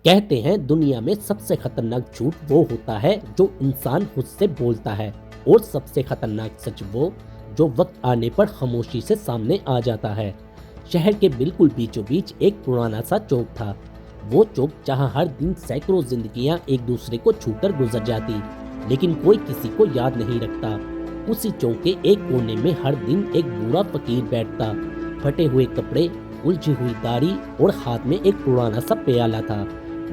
کہتے ہیں دنیا میں سب سے خطرناک جھوٹ وہ ہوتا ہے جو انسان خود سے بولتا ہے، اور سب سے خطرناک سچ وہ جو وقت آنے پر خاموشی سے سامنے آ جاتا ہے۔ شہر کے بالکل بیچوں بیچ ایک پرانا سا چوک تھا، وہ چوک جہاں ہر دن سینکڑوں زندگیاں ایک دوسرے کو چھو کر گزر جاتی، لیکن کوئی کسی کو یاد نہیں رکھتا۔ اسی چوک کے ایک کونے میں ہر دن ایک بوڑھا فقیر بیٹھتا، پھٹے ہوئے کپڑے، الجھی ہوئی داڑھی اور ہاتھ میں ایک پرانا سا پیالہ تھا۔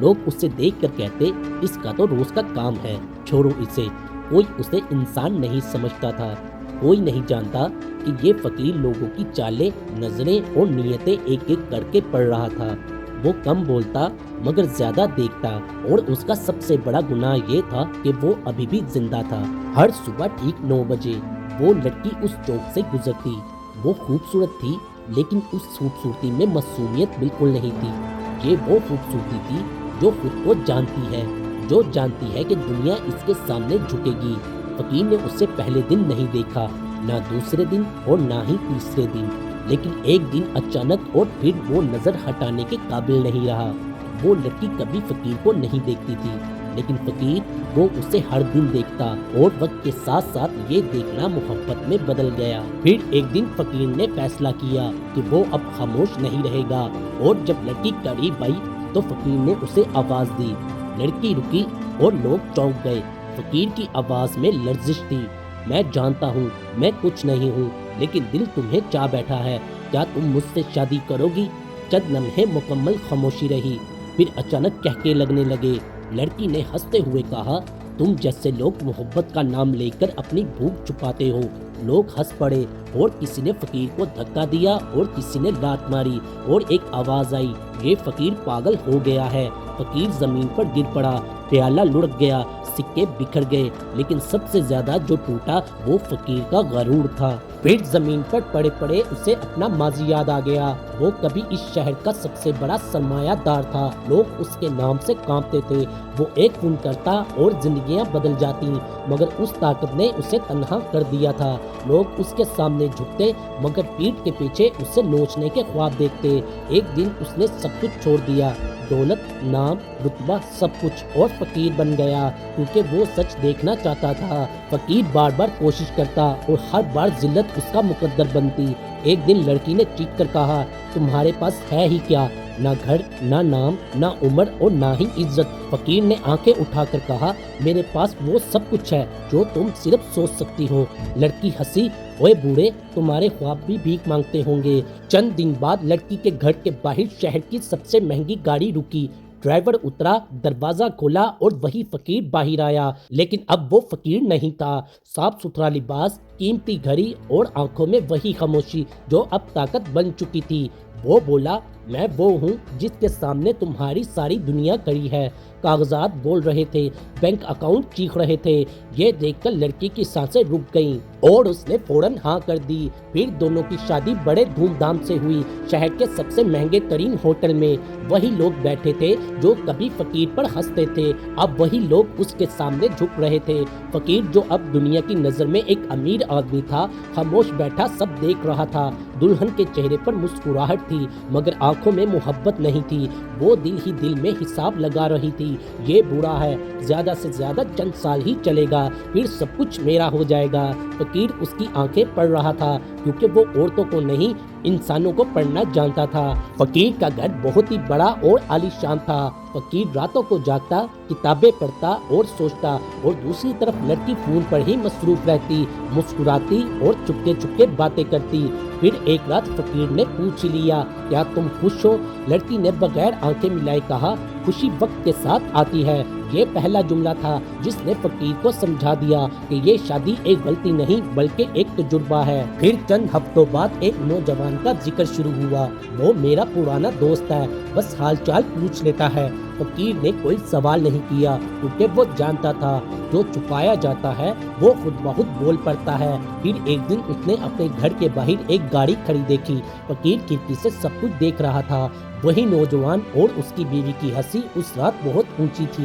لوگ اسے دیکھ کر کہتے، اس کا تو روز کا کام ہے، چھوڑو اسے۔ کوئی اسے انسان نہیں سمجھتا تھا، کوئی نہیں جانتا کہ یہ فقیر لوگوں کی چالیں، نظریں اور نیتیں ایک ایک کر کے پڑھ رہا تھا۔ وہ کم بولتا مگر زیادہ دیکھتا، اور اس کا سب سے بڑا گناہ یہ تھا کہ وہ ابھی بھی زندہ تھا۔ ہر صبح ٹھیک 9 بجے وہ لڑکی اس چوک سے گزرتی۔ وہ خوبصورت تھی، لیکن اس خوبصورتی میں معصومیت بالکل نہیں تھی۔ یہ وہ خوبصورتی تھی جو خود کو جانتی ہے، جو جانتی ہے کہ دنیا اس کے سامنے جھکے گی۔ فقیر نے اسے پہلے دن نہیں دیکھا، نہ دوسرے دن اور نہ ہی تیسرے دن، لیکن ایک دن اچانک، اور پھر وہ نظر ہٹانے کے قابل نہیں رہا۔ وہ لڑکی کبھی فقیر کو نہیں دیکھتی تھی، لیکن فقیر وہ اسے ہر دن دیکھتا، اور وقت کے ساتھ ساتھ یہ دیکھنا محبت میں بدل گیا۔ پھر ایک دن فقیر نے فیصلہ کیا کہ وہ اب خاموش نہیں رہے گا، اور جب لڑکی قریب آئی تو فقیر نے اسے آواز دی۔ لڑکی رکی اور لوگ چونک گئے۔ فقیر کی آواز میں لرزش تھی۔ میں جانتا ہوں میں کچھ نہیں ہوں، لیکن دل تمہیں چاہ بیٹھا ہے، کیا تم مجھ سے شادی کرو گی؟ چند لمحے مکمل خاموشی رہی، پھر اچانک کہکے لگنے لگے۔ لڑکی نے ہنستے ہوئے کہا، تم جیسے لوگ محبت کا نام لے کر اپنی بھوک چھپاتے ہو۔ لوگ ہنس پڑے، اور کسی نے فقیر کو دھکا دیا اور کسی نے لات ماری، اور ایک آواز آئی، یہ فقیر پاگل ہو گیا ہے۔ فقیر زمین پر گر پڑا، پیالہ لڑک گیا، سکے بکھر گئے، لیکن سب سے زیادہ جو ٹوٹا وہ فقیر کا غرور تھا۔ پھر زمین پر پڑے پڑے اسے اپنا ماضی یاد آ گیا۔ وہ کبھی اس شہر کا سب سے بڑا سرمایہ دار تھا، لوگ اس کے نام سے کانپتے تھے۔ وہ ایک فون کرتا اور زندگیاں بدل جاتی، مگر اس طاقت نے اسے تنہا کر دیا تھا۔ لوگ اس کے سامنے جھکتے، مگر پیٹھ کے پیچھے اسے نوچنے کے خواب دیکھتے۔ ایک دن اس نے سب کچھ چھوڑ دیا، دولت، نام، رتبہ، سب کچھ، اور فقیر بن گیا، کیونکہ وہ سچ دیکھنا چاہتا تھا۔ فقیر بار بار کوشش کرتا، اور ہر بار ذلت اس کا مقدر بنتی۔ ایک دن لڑکی نے چیخ کر کہا، تمہارے پاس ہے ہی کیا؟ نہ گھر، نہ نام، نہ عمر، اور نہ ہی عزت۔ فقیر نے آنکھیں اٹھا کر کہا، میرے پاس وہ سب کچھ ہے جو تم صرف سوچ سکتی ہو۔ لڑکی ہنسی، اوے بوڑھے، تمہارے خواب بھی بھیک مانگتے ہوں گے۔ چند دن بعد لڑکی کے گھر کے باہر شہر کی سب سے مہنگی گاڑی رکی۔ ڈرائیور اترا، دروازہ کھولا، اور وہی فقیر باہر آیا، لیکن اب وہ فقیر نہیں تھا۔ صاف ستھرا لباس، قیمتی گھڑی، اور آنکھوں میں وہی خاموشی جو اب طاقت بن چکی تھی۔ وہ بولا، میں وہ ہوں جس کے سامنے تمہاری ساری دنیا کھڑی ہے۔ کاغذات بول رہے تھے، بینک اکاؤنٹ چیخ رہے تھے۔ یہ دیکھ کر لڑکی کی سانسیں رک گئیں، اور اس نے فوراً ہاں کر دی۔ پھر دونوں کی شادی بڑے دھوم دھام سے ہوئی، شہر کے سب سے مہنگے ترین ہوٹل میں۔ وہی لوگ بیٹھے تھے جو کبھی فقیر پر ہنستے تھے، اب وہی لوگ اس کے سامنے جھک رہے تھے۔ فقیر جو اب دنیا کی نظر میں ایک امیر آدمی تھا، خاموش بیٹھا سب دیکھ رہا تھا۔ دلہن کے چہرے پر مسکراہٹ تھی، مگر آنکھوں میں محبت نہیں تھی۔ وہ دل ہی دل میں حساب لگا رہی تھی، یہ بوڑھا ہے، زیادہ سے زیادہ چند سال ہی چلے گا، پھر سب کچھ میرا ہو جائے گا۔ فقیر اس کی آنکھیں پڑھ رہا تھا، کیونکہ وہ عورتوں کو نہیں، انسانوں کو پڑھنا جانتا تھا۔ فقیر کا گھر بہت ہی بڑا اور عالیشان تھا۔ فقیر راتوں کو جاگتا، کتابیں پڑھتا اور سوچتا، اور دوسری طرف لڑکی فون پر ہی مصروف رہتی، مسکراتی اور چپکے چپکے باتیں کرتی۔ پھر ایک رات فقیر نے پوچھ لیا، کیا تم خوش ہو؟ لڑکی نے بغیر آنکھیں ملائے کہا، خوشی وقت کے ساتھ آتی ہے۔ یہ پہلا جملہ تھا جس نے فقیر کو سمجھا دیا کہ یہ شادی ایک غلطی نہیں بلکہ ایک تجربہ ہے۔ پھر چند ہفتوں بعد ایک نوجوان کا ذکر شروع ہوا، وہ میرا پرانا دوست ہے، بس حال چال پوچھ لیتا ہے۔ فقیر نے کوئی سوال نہیں کیا، کیونکہ وہ جانتا تھا جو چھپایا جاتا ہے وہ خود بخود بول پڑتا ہے۔ پھر ایک دن اس نے اپنے گھر کے باہر ایک گاڑی کھڑی دیکھی۔ فقیر کھڑکی سے سب کچھ دیکھ رہا تھا۔ وہی نوجوان اور اس کی بیوی کی ہنسی اس رات بہت اونچی تھی۔